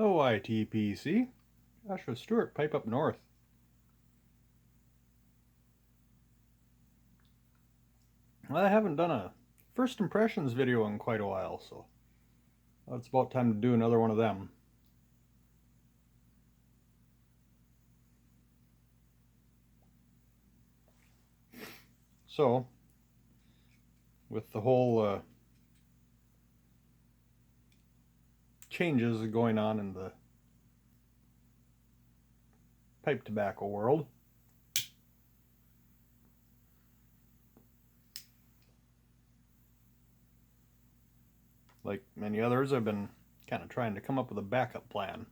OITPC. Joshua Stewart, Pipe Up North. Well, I haven't done a first impressions video in quite a while, so it's about time to do another one of them. So, with the whole changes going on in the pipe tobacco world, like many others, I've been kind of trying to come up with a backup plan.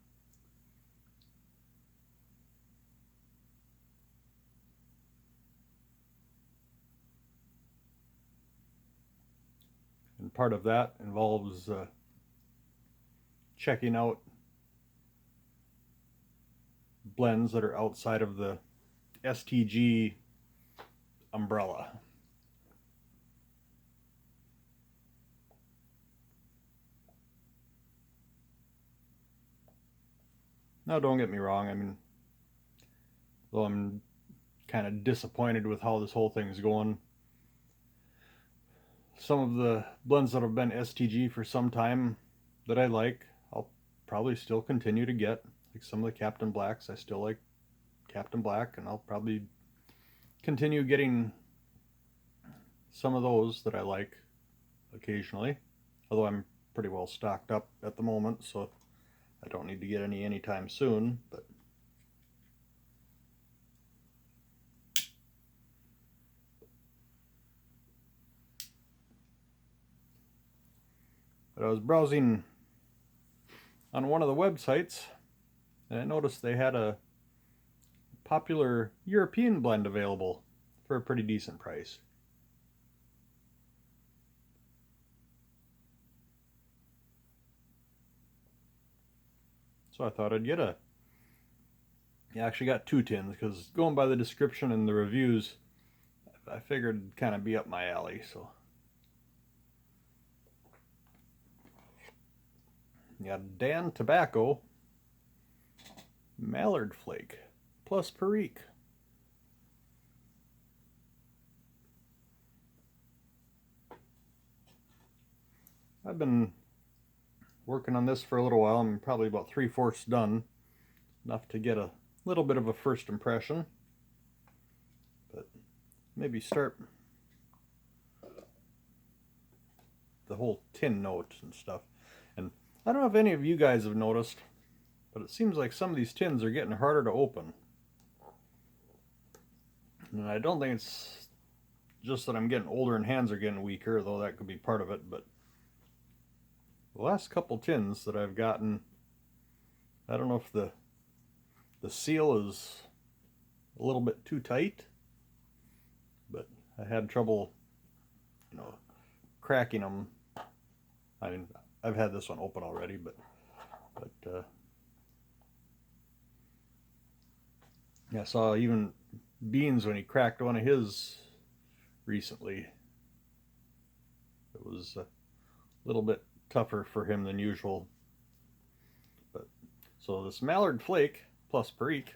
And part of that involves checking out blends that are outside of the STG umbrella. Now, don't get me wrong, I mean, though I'm kind of disappointed with how this whole thing's going, some of the blends that have been STG for some time that I like, I'll probably still continue to get. Like some of the Captain Blacks, I still like Captain Black, and I'll probably continue getting some of those that I like occasionally, although I'm pretty well stocked up at the moment, so I don't need to get any anytime soon. But I was browsing on one of the websites, and I noticed they had a popular European blend available for a pretty decent price. So I thought I'd get a... I actually got 2 tins, because going by the description and the reviews, I figured it'd kind of be up my alley, so... You got Dan Tobacco Mallard Flake Plus Perique. I've been working on this for a little while. I'm probably about 3/4 done, enough to get a little bit of a first impression, but maybe start the whole tin note and stuff. And I don't know if any of you guys have noticed, but it seems like some of these tins are getting harder to open. And I don't think it's just that I'm getting older and hands are getting weaker, though that could be part of it, but the last couple tins that I've gotten, I don't know if the seal is a little bit too tight, but I had trouble, cracking them. I mean, I've had this one open already, but yeah, I saw even Beans when he cracked one of his recently. It was a little bit tougher for him than usual. But so this Mallard Flake Plus Perique,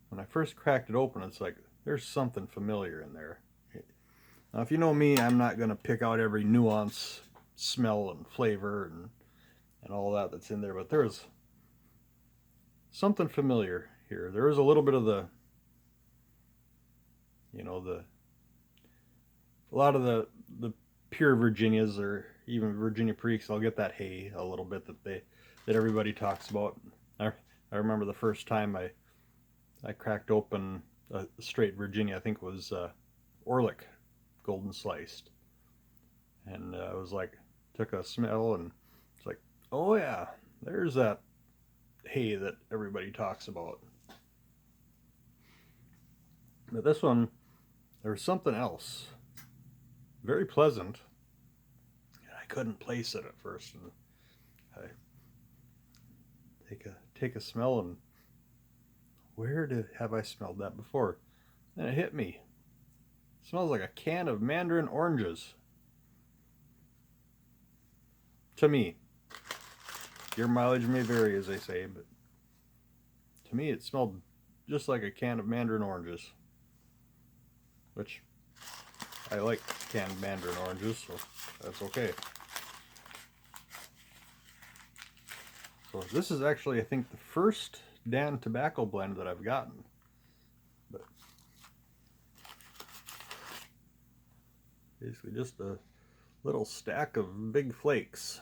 when I first cracked it open, it's like there's something familiar in there. Now, if you know me, I'm not going to pick out every nuance, smell, and flavor and all that that's in there, but there's something familiar here. There is a little bit of the, a lot of the pure Virginias, or even Virginia Periques, I'll get that hay a little bit that everybody talks about. I remember the first time I cracked open a straight Virginia, I think it was Orlick Golden Sliced, and I was like, took a smell, and it's like, oh yeah, there's that hay that everybody talks about. But this one, there's something else, very pleasant, and I couldn't place it at first. And I take a smell, and where have I smelled that before? And it hit me. It smells like a can of mandarin oranges to me. Your mileage may vary, as they say, but to me it smelled just like a can of mandarin oranges, which I like canned mandarin oranges, so that's okay. So this is actually, I think, the first Dan tobacco blend that I've gotten. But basically just a little stack of big flakes,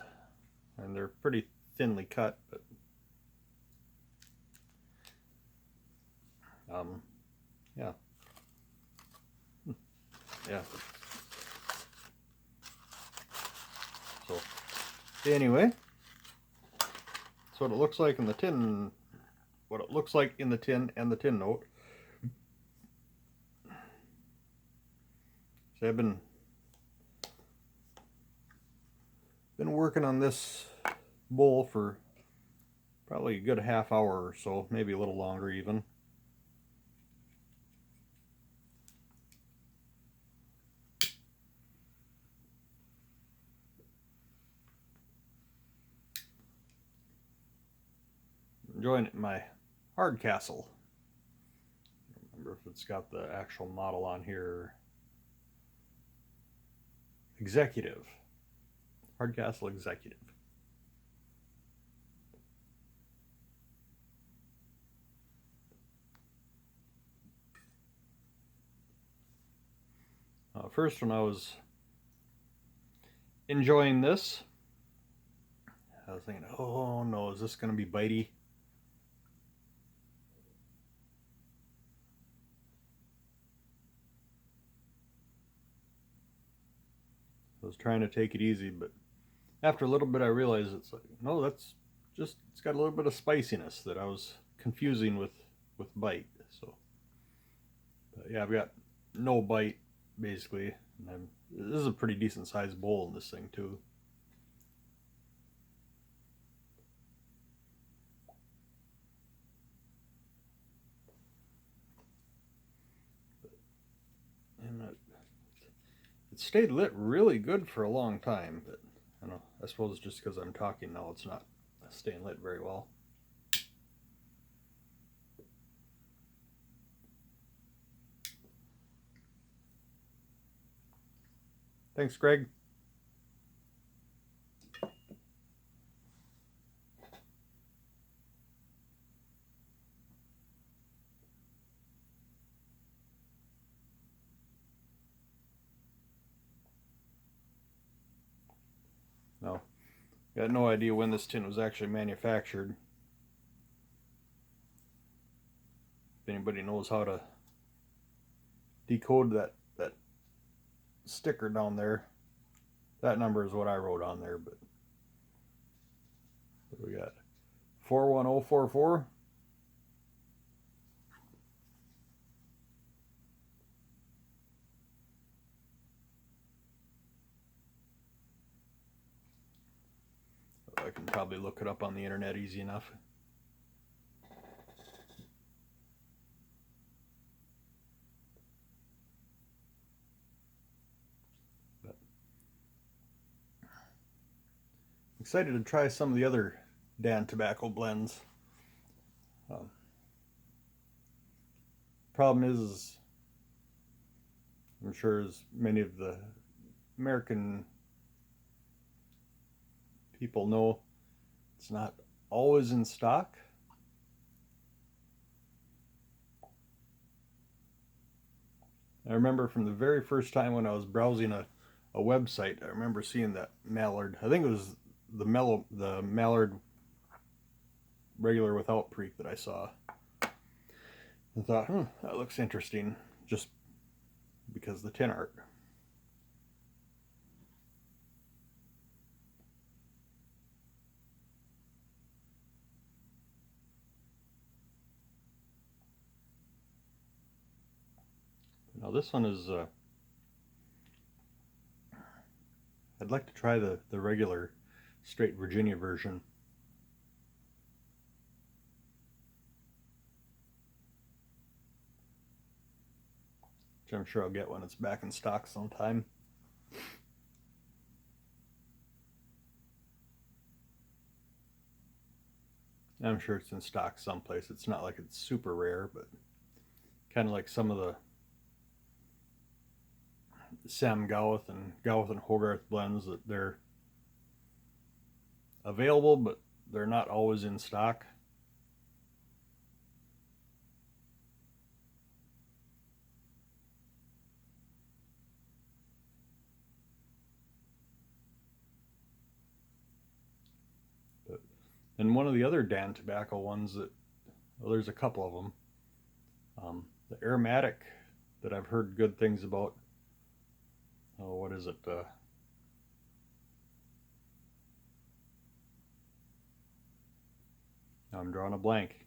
and they're pretty thinly cut, but yeah. Yeah. So anyway, that's what it looks like in the tin. What it looks like in the tin and the tin note. So I've been working on this bowl for probably a good half hour or so, maybe a little longer even. Enjoying it in my Hardcastle. I don't remember if it's got the actual model on here. Executive. Hardcastle Executive. First, when I was enjoying this, I was thinking, oh no, is this going to be bitey? I was trying to take it easy, but after a little bit I realized it's like, no, that's just, it's got a little bit of spiciness that I was confusing with bite. So but yeah, I've got no bite basically, and this is a pretty decent sized bowl in this thing too. And it stayed lit really good for a long time, but I don't know, I suppose it's just because I'm talking now, it's not staying lit very well. Thanks, Greg. No, got no idea when this tin was actually manufactured. If anybody knows how to decode that sticker down there, that number is what I wrote on there. But we got 41044. I can probably look it up on the internet easy enough. But excited to try some of the other Dan tobacco blends. Problem is, I'm sure as many of the American people know, it's not always in stock. I remember from the very first time when I was browsing a website, I remember seeing that Mallard, I think it was the Mallard regular without Perique that I saw. I thought, that looks interesting, just because of the tin art. Now this one is, I'd like to try the regular straight Virginia version. Which I'm sure I'll get when it's back in stock sometime. I'm sure it's in stock someplace. It's not like it's super rare, but kind of like some of the Sam Gowith and Hogarth blends, that they're available, but they're not always in stock. But, and one of the other Dan Tobacco ones that, well, there's a couple of them. The aromatic that I've heard good things about. Oh, what is it? I'm drawing a blank.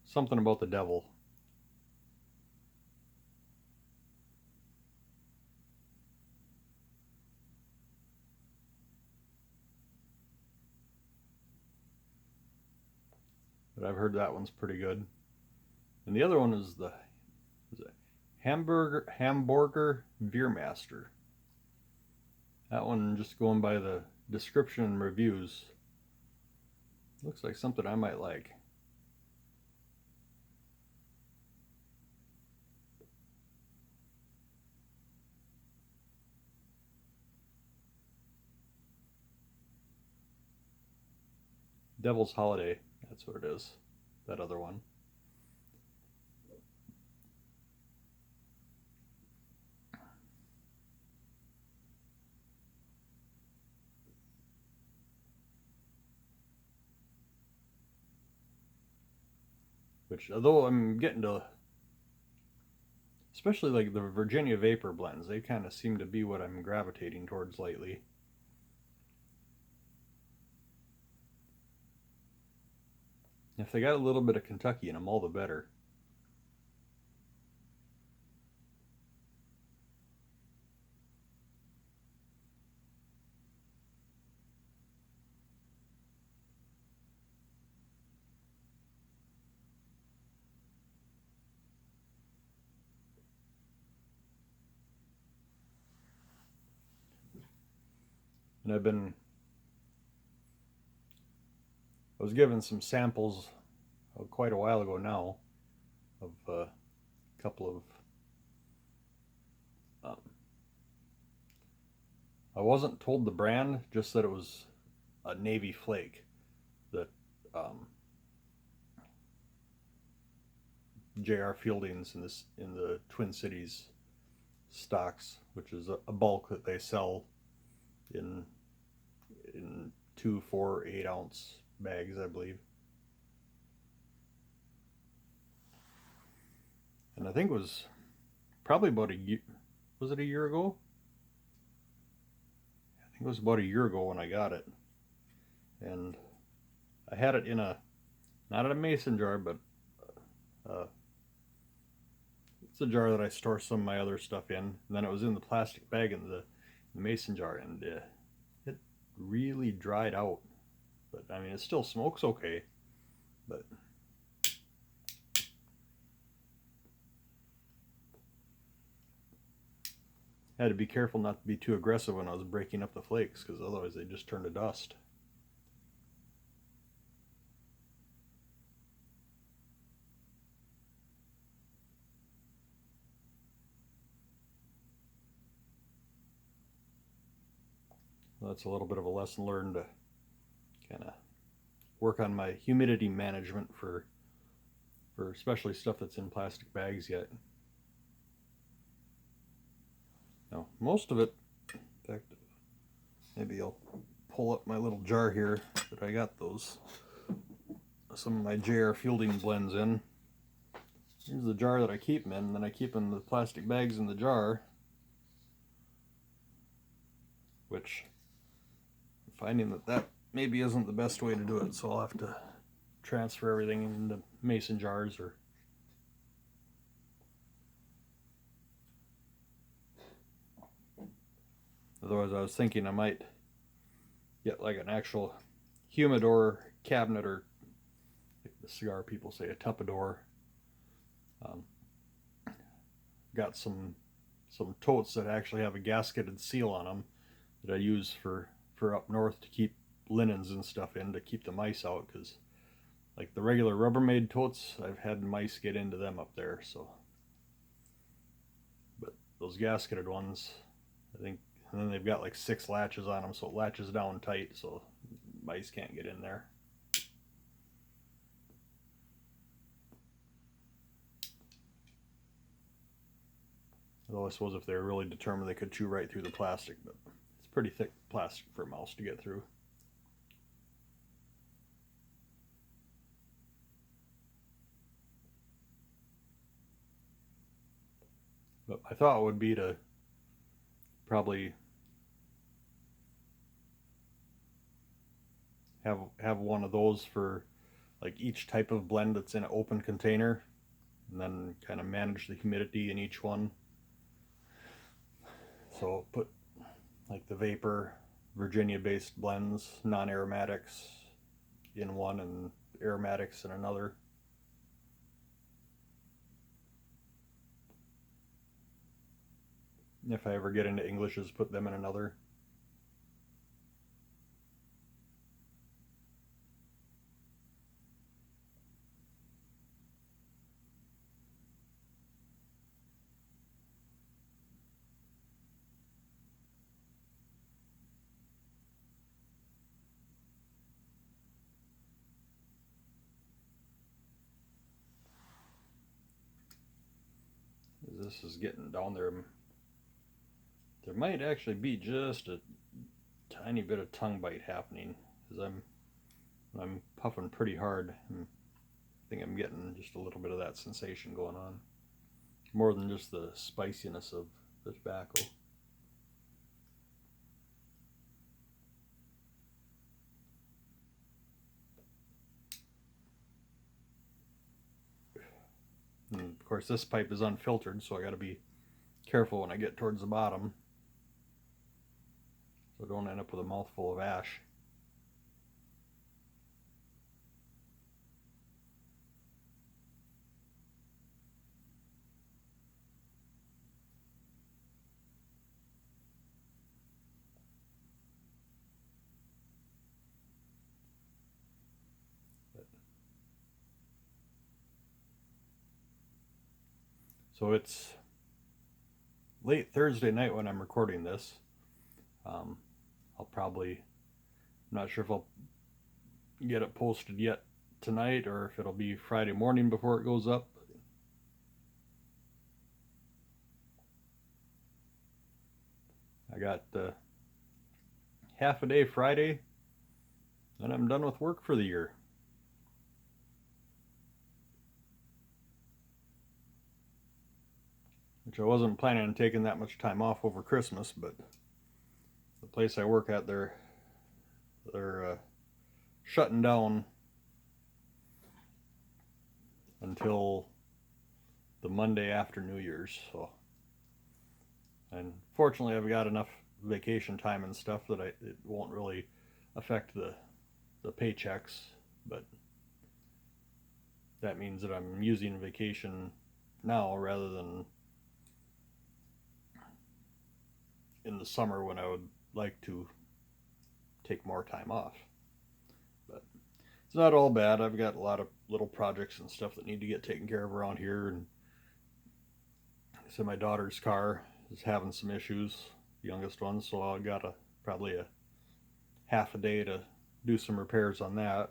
Something about the devil. But I've heard that one's pretty good. And the other one is it Hamburger Veermaster. That one, just going by the description and reviews, looks like something I might like. Devil's Holiday, that's what it is. That other one. Which, although I'm getting to, especially like the Virginia Vapor blends, they kind of seem to be what I'm gravitating towards lately. If they got a little bit of Kentucky in them, all the better. And I was given some samples quite a while ago now of a couple of. I wasn't told the brand, just that it was a Navy Flake that J.R. Fielding's in the Twin Cities stocks, which is a bulk that they sell in 2, 4, 8 ounce bags, I believe. And I think it was probably about a year. Was it a year ago? I think it was about a year ago when I got it. And I had it in not in a mason jar, but uh, it's a jar that I store some of my other stuff in. And then it was in the plastic bag in the mason jar, and it really dried out. But I mean, it still smokes okay. But I had to be careful not to be too aggressive when I was breaking up the flakes, because otherwise they just turn to dust. That's a little bit of a lesson learned to kind of work on my humidity management for especially stuff that's in plastic bags yet. Now, most of it, in fact, maybe I'll pull up my little jar here that I got some of my J.R. Fielding blends in. Here's the jar that I keep them in, and then I keep them the plastic bags in the jar, which I'm finding that maybe isn't the best way to do it, so I'll have to transfer everything into mason jars. Or otherwise, I was thinking I might get like an actual humidor cabinet, or like the cigar people say, a tupperware. Got some totes that actually have a gasketed seal on them that I use for up north to keep linens and stuff in to keep the mice out, because like the regular Rubbermaid totes, I've had mice get into them up there. So, but those gasketed ones, I think, and then they've got like 6 latches on them, so it latches down tight, so mice can't get in there. Although I suppose if they were really determined, they could chew right through the plastic, but it's pretty thick plastic for a mouse to get through. But my thought would be to probably have one of those for like each type of blend that's in an open container, and then kind of manage the humidity in each one. So put like the vapor Virginia-based blends, non-aromatics in one and aromatics in another. If I ever get into Englishes, put them in another. This is getting down there. There might actually be just a tiny bit of tongue bite happening, because I'm puffing pretty hard. I think I'm getting just a little bit of that sensation going on, more than just the spiciness of the tobacco. And of course, this pipe is unfiltered, so I got to be careful when I get towards the bottom, so don't end up with a mouthful of ash. So it's late Thursday night when I'm recording this. I'll probably, I'm not sure if I'll get it posted yet tonight or if it'll be Friday morning before it goes up. I got half a day Friday, then I'm done with work for the year. Which I wasn't planning on taking that much time off over Christmas, but the place I work at, they're shutting down until the Monday after New Year's. So, and fortunately, I've got enough vacation time and stuff that it won't really affect the paychecks. But that means that I'm using vacation now rather than in the summer when I would like to take more time off. But it's not all bad. I've got a lot of little projects and stuff that need to get taken care of around here, and so my daughter's car is having some issues, the youngest one, so I got probably a half a day to do some repairs on that.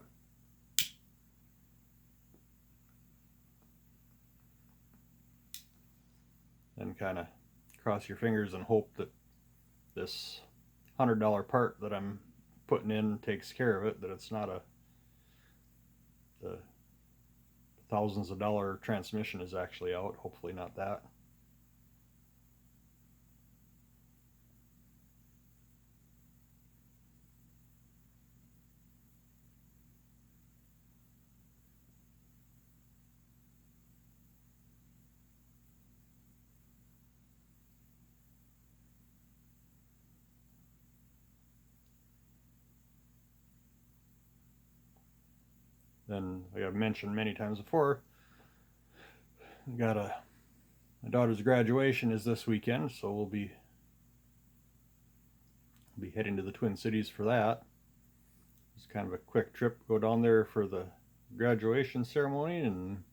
And kind of cross your fingers and hope that this $100 part that I'm putting in takes care of it, that it's not the thousands of dollar transmission is actually out. Hopefully not that. Then, like I've mentioned many times before, my daughter's graduation is this weekend, so we'll be heading to the Twin Cities for that. kind of a quick trip. Go down there for the graduation ceremony and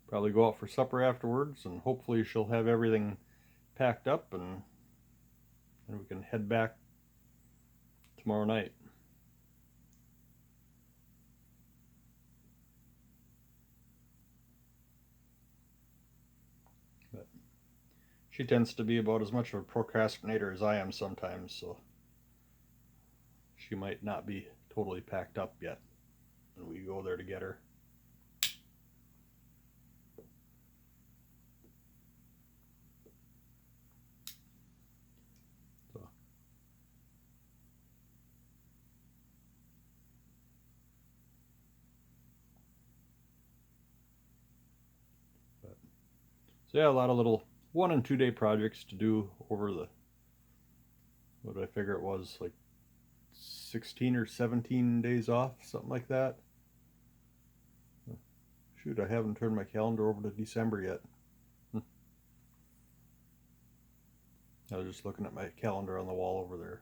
probably go out for supper afterwards, and hopefully she'll have everything packed up and we can head back tomorrow night. But she tends to be about as much of a procrastinator as I am sometimes, so she might not be totally packed up yet when we go there to get her. So yeah, a lot of little 1 and 2 day projects to do over the, what did I figure it was, like 16 or 17 days off, something like that. Shoot, I haven't turned my calendar over to December yet. I was just looking at my calendar on the wall over there.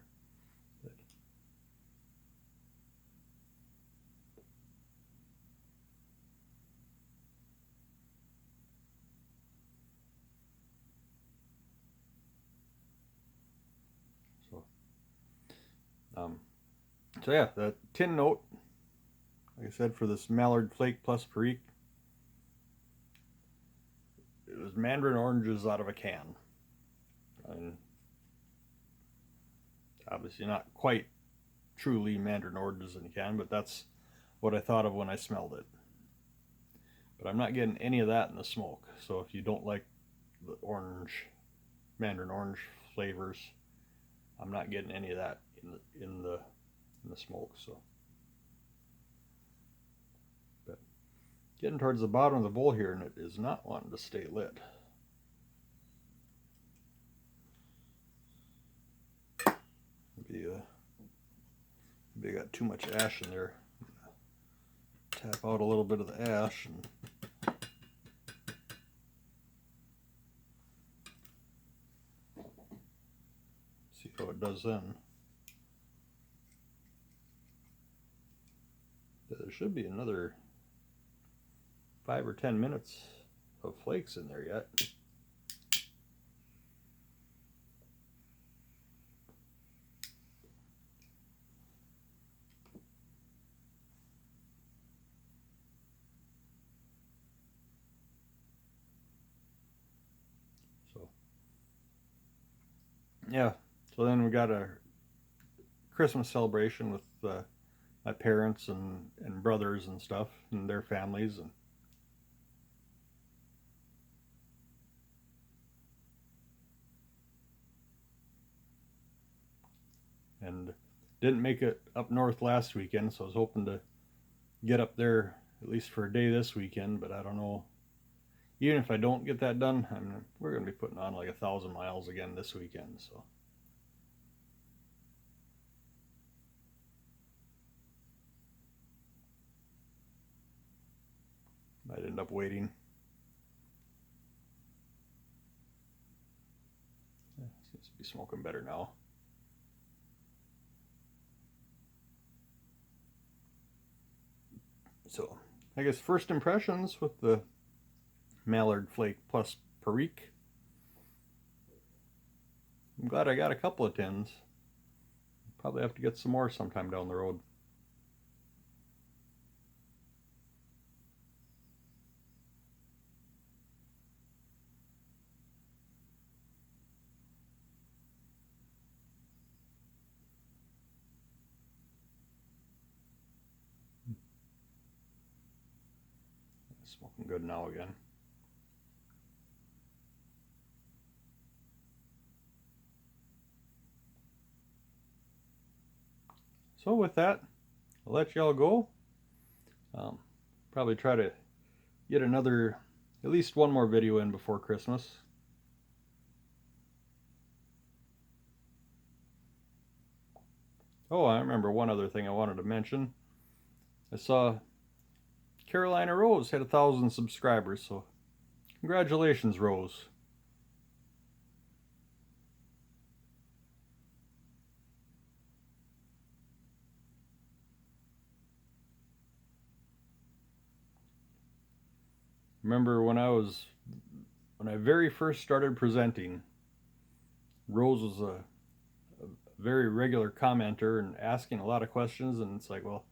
So yeah, the tin note, like I said, for this Mallard Flake Plus Perique, it was mandarin oranges out of a can. And obviously not quite truly mandarin oranges in a can, but that's what I thought of when I smelled it. But I'm not getting any of that in the smoke. So if you don't like the mandarin orange flavors, I'm not getting any of that in the smoke. So, but getting towards the bottom of the bowl here, and it is not wanting to stay lit. Maybe I got too much ash in there. Tap out a little bit of the ash and see how it does then. There should be another 5 or 10 minutes of flakes in there yet. So yeah, so then we got a Christmas celebration with my parents and brothers and stuff and their families, and didn't make it up north last weekend, so I was hoping to get up there at least for a day this weekend, but I don't know. Even if I don't get that done, we're going to be putting on like 1,000 miles again this weekend, so. Might end up waiting. Yeah, seems to be smoking better now. So, I guess first impressions with the Mallard Flake Plus Perique. I'm glad I got a couple of tins. Probably have to get some more sometime down the road. Smoking good now again. So with that, I'll let y'all go. Probably try to get at least one more video in before Christmas. Oh, I remember one other thing I wanted to mention. I saw Carolina Rose had 1,000 subscribers, so congratulations, Rose. remember when I very first started presenting, Rose was a very regular commenter and asking a lot of questions, and it's like, well,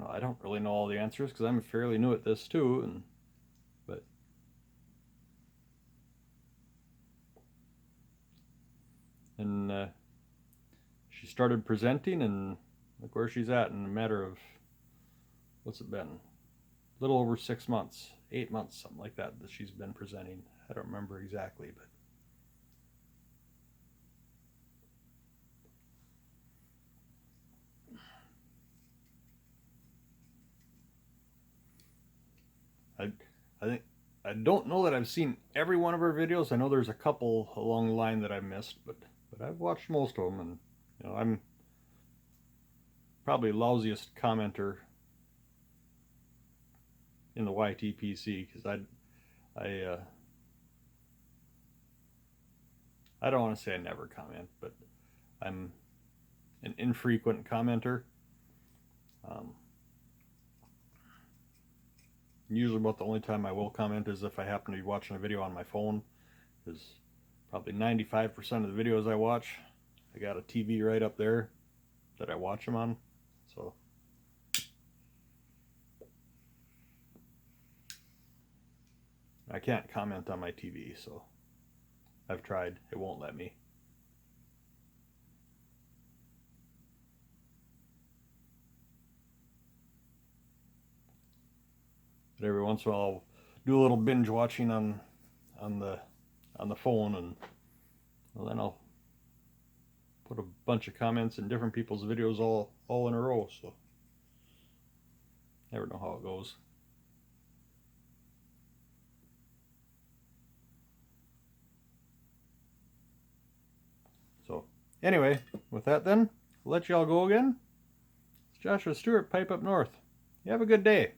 I don't really know all the answers because I'm fairly new at this too, and she started presenting, and look where she's at in a matter of, what's it been? A little over 6 months, 8 months, something like that she's been presenting. I don't remember exactly, but I don't know that I've seen every one of her videos. I know there's a couple along the line that I missed, but I've watched most of them, and I'm probably lousiest commenter in the YTPC because I don't want to say I never comment, but I'm an infrequent commenter. Usually about the only time I will comment is if I happen to be watching a video on my phone, because probably 95% of the videos I watch, I got a TV right up there that I watch them on. So I can't comment on my TV, so I've tried. It won't let me. But every once in a while I'll do a little binge watching on the phone, and well, then I'll put a bunch of comments in different people's videos all in a row, so never know how it goes. So anyway, with that then, I'll let y'all go again. It's Joshua Stewart, Pipe Up North. You have a good day.